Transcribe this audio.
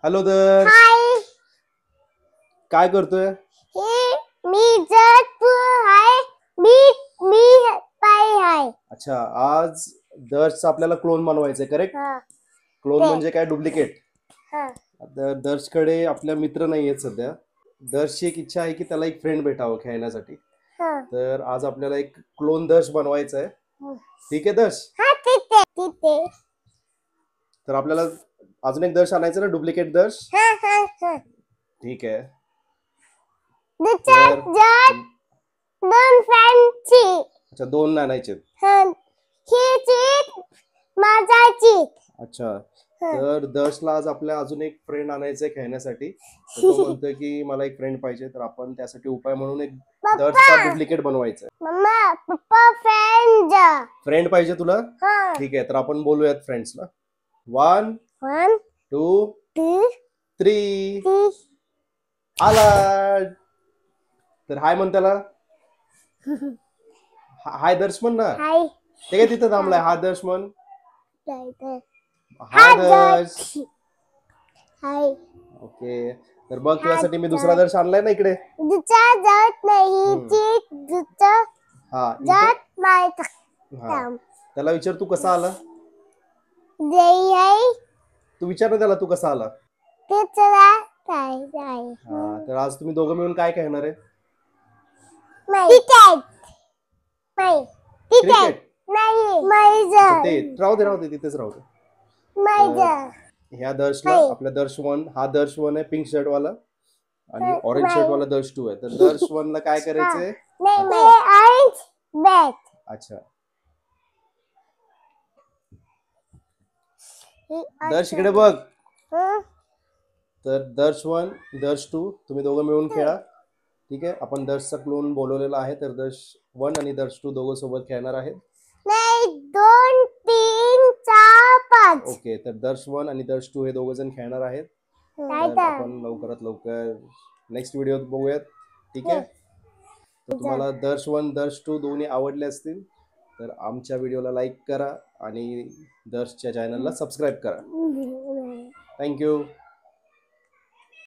Hello दर्श, हाय. काय करतोय? मी जयपूर हाय. मी पाय हाय. अच्छा, आज दर्शचा आपल्याला क्लोन बनवायचंय, करेक्ट? क्लोन म्हणजे काय? डुप्लिकेट. आता दर्शकडे आपल्या मित्र नाहीयेत सध्या. दर्शची एक इच्छा आहे की त्याला एक फ्रेंड भेटावं खेळण्यासाठी. तर आज आपल्याला एक क्लोन दर्श बनवायचा आहे. ठीक आहे दर्श? तिथे तर आपल्याला अजून एक दर्श आणायचं ना, डुप्लिकेट दर्श. ठीक आहे. तर दोन फॅनची. अच्छा, दोन आणायचे. माझाची. अच्छा, तर दर्शला आज आपल्या अजून एक फ्रेंड आणायचंय खेळण्यासाठी. तर तो म्हणतोय की मला एक फ्रेंड पाहिजे, तर आपण त्यासाठी उपाय म्हणून एक दर्शचा डुप्लिकेट बनवायचा आहे. मम्मा पप्पा फ्रेंड पाहिजे तुला? ठीक आहे, तर आपण बोलूयात फ्रेंड्सला. 1 2 3 आला. तर हाय म्हण त्याला. हाय दर्श म्हण ना. ते काय तिथं थांबलाय? हा दर्श म्हण. हाय दर्श. ओके, तर बघ तुझ्यासाठी मी दुसरा दर्श आणलाय ना इकडे. त्याला विचार तू कसा आला. तू विचार ना त्याला तू कसा आला. तर आज तुम्ही दोघं मिळून काय खेळणार आहे? क्रिकेट. राहू दे तिथेच राहू दे. ह्या दर्शला आपल्या दर्श 1, हा दर्श 1 आहे पिंक शर्ट वाला, आणि ऑरेंज शर्ट वाला दर्श 2 आहे. तर दर्श 1 ला काय करायचंय? अच्छा, दर्श इकडे बघ. तर दर्श 1 दर्श 2 तुम्ही दोघं मिळून खेळा. ठीक आहे, आपण दर्शचा क्लोन बोलवलेला आहे, तर दर्श 1 आणि दर्श 2 दोघं सोबत खेळणार आहेत. 2 3 4 5. ओके, तर दर्श 1 आणि दर्श 2 हे दोघं जण खेळणार आहेत. तर आपण लवकरात लवकर नेक्स्ट व्हिडिओत बघूयात. ठीक आहे, तर तुम्हाला दर्श 1 दर्श 2 दोन्ही आवडले असतील तर आमच्या व्हिडिओला लाईक करा आणि दर्शच्या चॅनलला सबस्क्राईब करा. थँक्यू.